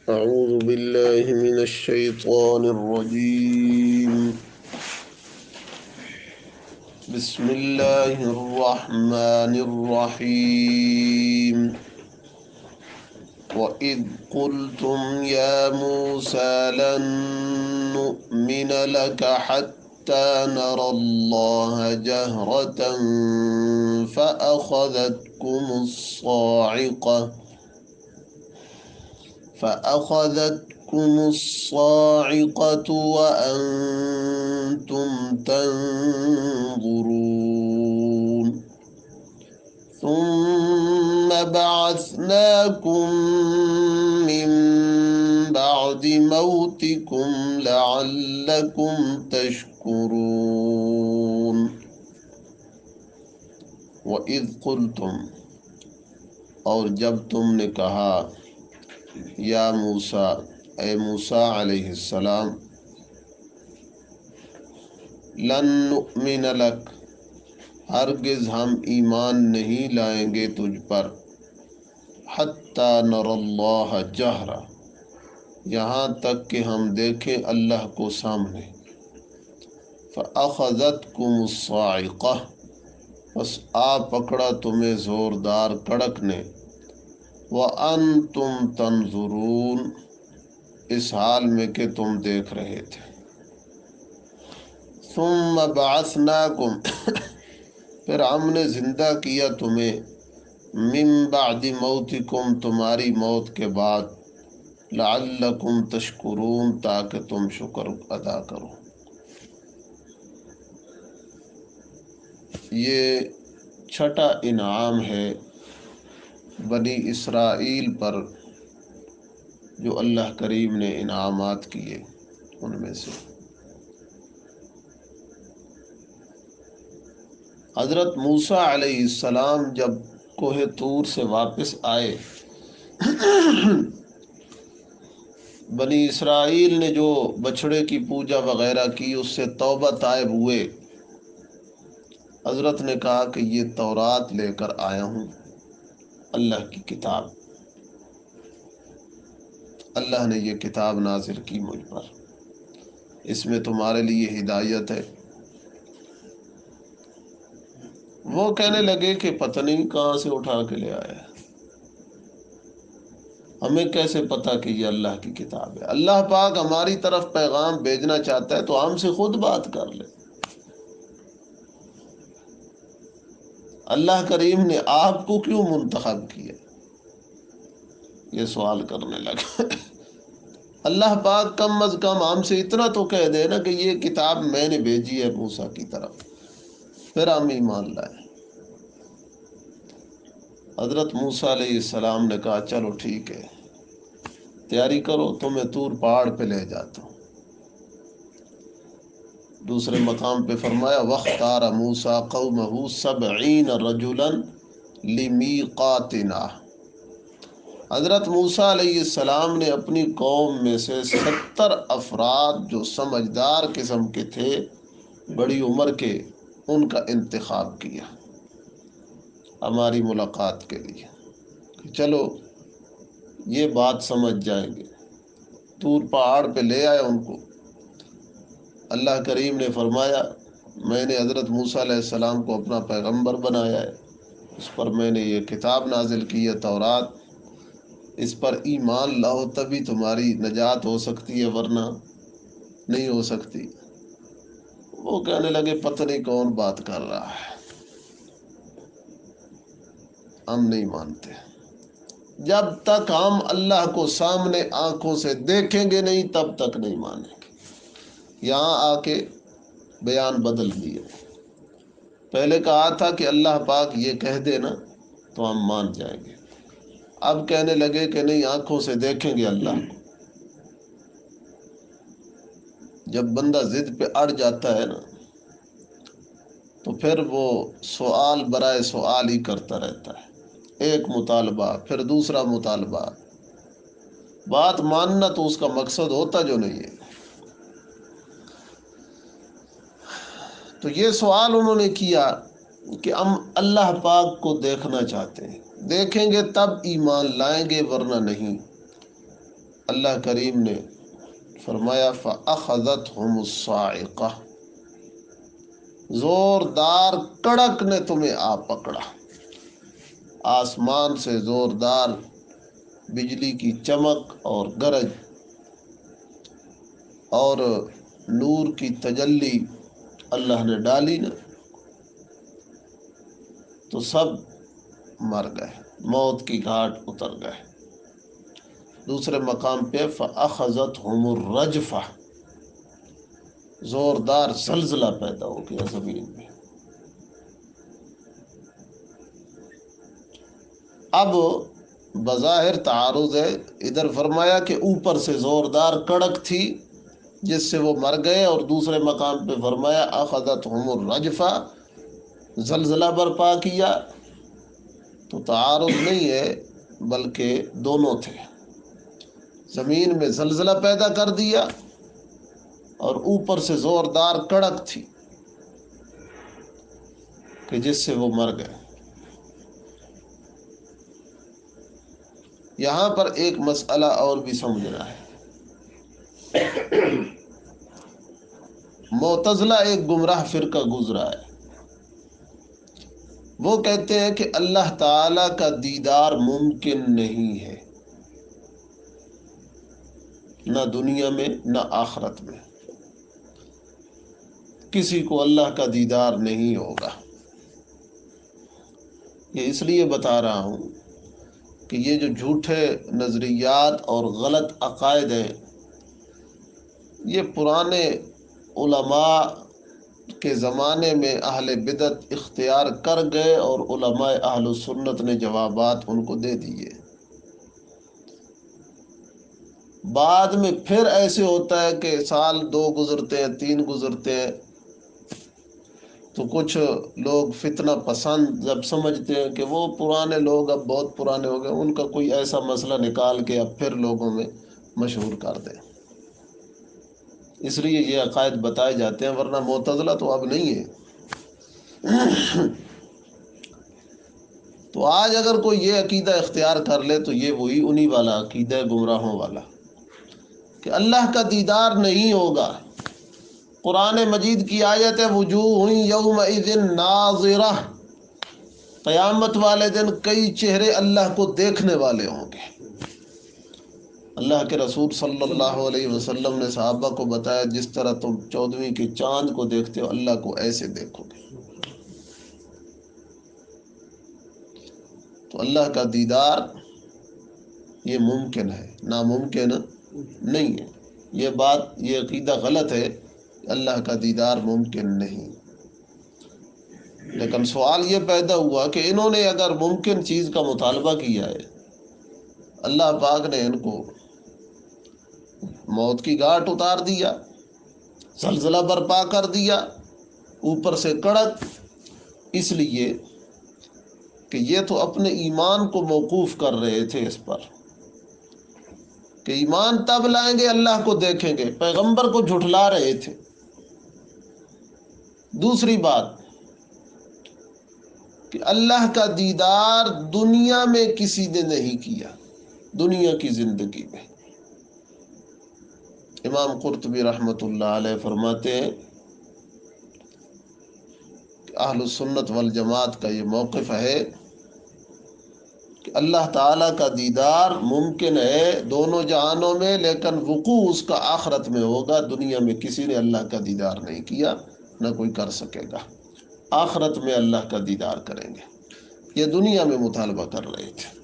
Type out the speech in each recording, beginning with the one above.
أعوذ بالله من الشيطان الرجيم. بسم الله الرحمن الرحيم. وإذ قلتم يا موسى لن نؤمن لك حتى نرى الله جهرة فأخذتكم الصاعقة وأنتم تنظرون ثم بعثناكم من بعد موتكم لعلكم تشكرون. وَإِذْ قُلْتُمْ، اور جب تم نے کہا، یا موسیٰ، اے موسیٰ علیہ السلام، لن نؤمن لک، ہرگز ہم ایمان نہیں لائیں گے تجھ پر، حتی نر اللہ جہرا، یہاں تک کہ ہم دیکھیں اللہ کو سامنے، فأخذتکم الصاعقہ، بس آ پکڑا تمہیں زوردار کڑک نے، وَأَنْتُمْ تَنْظُرُونَ، اس حال میں کہ تم دیکھ رہے تھے، ثُمَّ بَعَثْنَاكُمْ، پھر ہم نے زندہ کیا تمہیں، مِن بَعْدِ مَوْتِكُمْ، تمہاری موت کے بعد، لَعَلَّكُمْ تَشْكُرُونَ، تاکہ تم شکر ادا کرو۔ یہ چھٹا انعام ہے بنی اسرائیل پر جو اللہ کریم نے انعامات کیے ان میں سے۔ حضرت موسیٰ علیہ السلام جب کوہ طور سے واپس آئے، بنی اسرائیل نے جو بچھڑے کی پوجا وغیرہ کی اس سے توبہ طائب ہوئے، حضرت نے کہا کہ یہ تورات لے کر آیا ہوں، اللہ کی کتاب، اللہ نے یہ کتاب نازل کی مجھ پر، اس میں تمہارے لیے ہدایت ہے۔ وہ کہنے لگے کہ پتہ نہیں کہاں سے اٹھا کے لے آیا، ہمیں کیسے پتہ کہ یہ اللہ کی کتاب ہے؟ اللہ پاک ہماری طرف پیغام بھیجنا چاہتا ہے تو ہم سے خود بات کر لے۔ اللہ کریم نے آپ کو کیوں منتخب کیا؟ یہ سوال کرنے لگا۔ اللہ پاک کم از کم ہم سے اتنا تو کہہ دے نا کہ یہ کتاب میں نے بھیجی ہے موسیٰ کی طرف، پھر ہم ایمان لائیں۔ حضرت موسیٰ علیہ السلام نے کہا چلو ٹھیک ہے، تیاری کرو، تمہیں طور پہاڑ پہ لے جاتا ہوں۔ دوسرے مقام پہ فرمایا وَاخْتَارَ مُوسَىٰ قَوْمَهُ 70 رَجُلًا لِمِيقَاتِنَا، حضرت موسیٰ علیہ السلام نے اپنی قوم میں سے 70 افراد جو سمجھدار قسم کے تھے، بڑی عمر کے، ان کا انتخاب کیا ہماری ملاقات کے لیے، چلو یہ بات سمجھ جائیں گے۔ طور پہاڑ پہ لے آیا ان کو۔ اللہ کریم نے فرمایا میں نے حضرت موسیٰ علیہ السلام کو اپنا پیغمبر بنایا ہے، اس پر میں نے یہ کتاب نازل کی ہے تورات، اس پر ایمان لاؤ تبھی تمہاری نجات ہو سکتی ہے ورنہ نہیں ہو سکتی۔ وہ کہنے لگے پتہ نہیں کون بات کر رہا ہے، ہم نہیں مانتے، جب تک ہم اللہ کو سامنے آنکھوں سے دیکھیں گے نہیں تب تک نہیں مانیں گے۔ یہاں آ کے بیان بدل دیا، پہلے کہا تھا کہ اللہ پاک یہ کہہ دے نا تو ہم مان جائیں گے، اب کہنے لگے کہ نہیں آنکھوں سے دیکھیں گے اللہ کو۔ جب بندہ ضد پہ اڑ جاتا ہے نا تو پھر وہ سوال برائے سوال ہی کرتا رہتا ہے، ایک مطالبہ پھر دوسرا مطالبہ، بات ماننا تو اس کا مقصد ہوتا جو نہیں ہے۔ تو یہ سوال انہوں نے کیا کہ ہم اللہ پاک کو دیکھنا چاہتے ہیں، دیکھیں گے تب ایمان لائیں گے ورنہ نہیں۔ اللہ کریم نے فرمایا فَأَخَذَتْهُمُ الصَّاعِقَةُ، زوردار کڑک نے تمہیں آ پکڑا، آسمان سے زوردار بجلی کی چمک اور گرج اور نور کی تجلی اللہ نے ڈالی نا، تو سب مر گئے، موت کی گھاٹ اتر گئے۔ دوسرے مقام پہ فَأَخَذَتْهُمُ الرَّجْفَةُ، زوردار زلزلہ پیدا ہو گیا زمین میں۔ اب بظاہر تعارض ہے، ادھر فرمایا کہ اوپر سے زوردار کڑک تھی جس سے وہ مر گئے، اور دوسرے مقام پہ فرمایا اخذتهم الرجفہ، زلزلہ برپا کیا۔ تو تعارض نہیں ہے بلکہ دونوں تھے، زمین میں زلزلہ پیدا کر دیا اور اوپر سے زوردار کڑک تھی کہ جس سے وہ مر گئے۔ یہاں پر ایک مسئلہ اور بھی سمجھنا ہے۔ معتزلہ ایک گمراہ فرقہ گزرا ہے، وہ کہتے ہیں کہ اللہ تعالی کا دیدار ممکن نہیں ہے، نہ دنیا میں نہ آخرت میں، کسی کو اللہ کا دیدار نہیں ہوگا۔ یہ اس لیے بتا رہا ہوں کہ یہ جو جھوٹے نظریات اور غلط عقائد ہیں، یہ پرانے علماء کے زمانے میں اہل بدعت اختیار کر گئے اور علماء اہل سنت نے جوابات ان کو دے دیے۔ بعد میں پھر ایسے ہوتا ہے کہ سال 2 گزرتے ہیں، 3 گزرتے ہیں، تو کچھ لوگ فتنہ پسند جب سمجھتے ہیں کہ وہ پرانے لوگ اب بہت پرانے ہو گئے، ان کا کوئی ایسا مسئلہ نکال کے اب پھر لوگوں میں مشہور کر دیں، اس لیے یہ عقائد بتائے جاتے ہیں، ورنہ معتزلہ تو اب نہیں ہے۔ تو آج اگر کوئی یہ عقیدہ اختیار کر لے تو یہ وہی انہی والا عقیدہ ہے، گمراہوں والا، کہ اللہ کا دیدار نہیں ہوگا۔ قرآن مجید کی آیت ہے وجوہ یومئذ ناظرہ، قیامت والے دن کئی چہرے اللہ کو دیکھنے والے ہوں گے۔ اللہ کے رسول صلی اللہ علیہ وسلم نے صحابہ کو بتایا جس طرح تم 14ویں کے چاند کو دیکھتے ہو اللہ کو ایسے دیکھو گے۔ تو اللہ کا دیدار یہ ممکن ہے، ناممکن نہیں ہے۔ یہ بات، یہ عقیدہ غلط ہے، اللہ کا دیدار ممکن نہیں۔ لیکن سوال یہ پیدا ہوا کہ انہوں نے اگر ممکن چیز کا مطالبہ کیا ہے، اللہ پاک نے ان کو موت کی گھاٹ اتار دیا، زلزلہ برپا کر دیا، اوپر سے کڑک، اس لیے کہ یہ تو اپنے ایمان کو موقوف کر رہے تھے اس پر کہ ایمان تب لائیں گے اللہ کو دیکھیں گے، پیغمبر کو جھٹلا رہے تھے۔ دوسری بات کہ اللہ کا دیدار دنیا میں کسی نے نہیں کیا، دنیا کی زندگی میں۔ امام قرطبی رحمۃ اللہ علیہ فرماتے ہیں کہ اہل السنت والجماعت کا یہ موقف ہے کہ اللہ تعالیٰ کا دیدار ممکن ہے دونوں جہانوں میں، لیکن وقوع اس کا آخرت میں ہوگا۔ دنیا میں کسی نے اللہ کا دیدار نہیں کیا، نہ کوئی کر سکے گا۔ آخرت میں اللہ کا دیدار کریں گے، یہ دنیا میں مطالبہ کر رہے تھے۔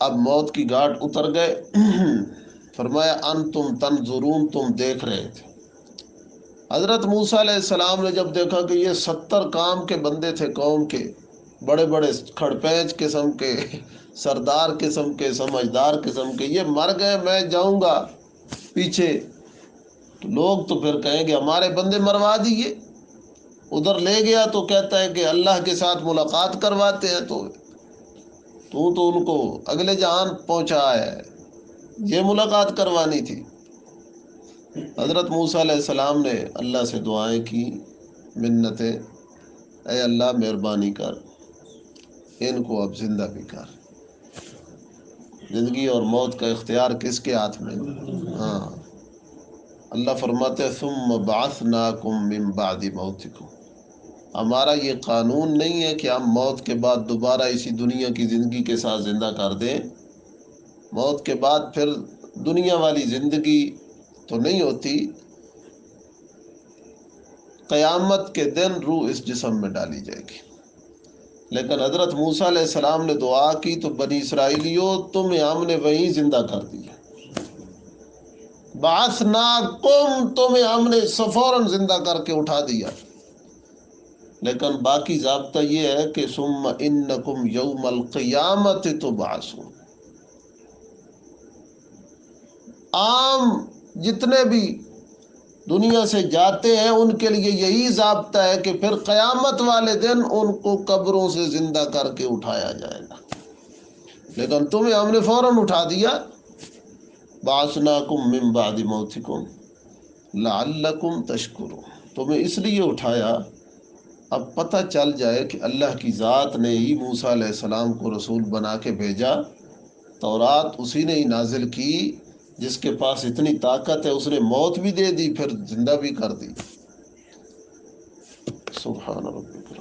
اب موت کی گھاٹ اتر گئے، فرمایا انتم تنظرون، تم دیکھ رہے تھے۔ حضرت موسیٰ علیہ السلام نے جب دیکھا کہ یہ 70 کام کے بندے تھے قوم کے، بڑے بڑے کھڑپینچ قسم کے، سردار قسم کے، سمجھدار قسم کے، یہ مر گئے، میں جاؤں گا پیچھے، تو لوگ تو پھر کہیں گے ہمارے بندے مروا دیے۔ ادھر لے گیا تو کہتا ہے کہ اللہ کے ساتھ ملاقات کرواتے ہیں، تو ان کو اگلے جہان پہنچا ہے، یہ ملاقات کروانی تھی۔ حضرت موسیٰ علیہ السلام نے اللہ سے دعائیں کی، منتیں، اے اللہ مہربانی کر، ان کو اب زندہ بھی کر۔ زندگی اور موت کا اختیار کس کے ہاتھ میں؟ ہاں، اللہ فرماتے ہیں ثم بعثناکم من بعد موتکم، ہمارا یہ قانون نہیں ہے کہ ہم موت کے بعد دوبارہ اسی دنیا کی زندگی کے ساتھ زندہ کر دیں. موت کے بعد پھر دنیا والی زندگی تو نہیں ہوتی، قیامت کے دن روح اس جسم میں ڈالی جائے گی. لیکن حضرت موسیٰ علیہ السلام نے دعا کی تو بنی اسرائیلیوں تمہیں ہم نے وہیں زندہ کر دیا. بعثناکم، تمہیں ہم نے فوراً زندہ کر کے اٹھا دیا. لیکن باقی ضابطہ یہ ہے کہ ثم انکم یوم القیامت تبعثون. عام جتنے بھی دنیا سے جاتے ہیں ان کے لیے یہی ضابطہ ہے کہ پھر قیامت والے دن ان کو قبروں سے زندہ کر کے اٹھایا جائے گا. لیکن تمہیں ہم نے فوراً اٹھا دیا. بعثناکم من بعد موتکم لعلکم تشکرون، تمہیں اس لیے اٹھایا اب پتہ چل جائے کہ اللہ کی ذات نے ہی موسیٰ علیہ السلام کو رسول بنا کے بھیجا. تورات اسی نے ہی نازل کی جس کے پاس اتنی طاقت ہے، اس نے موت بھی دے دی پھر زندہ بھی کر دی. سبحان ربک.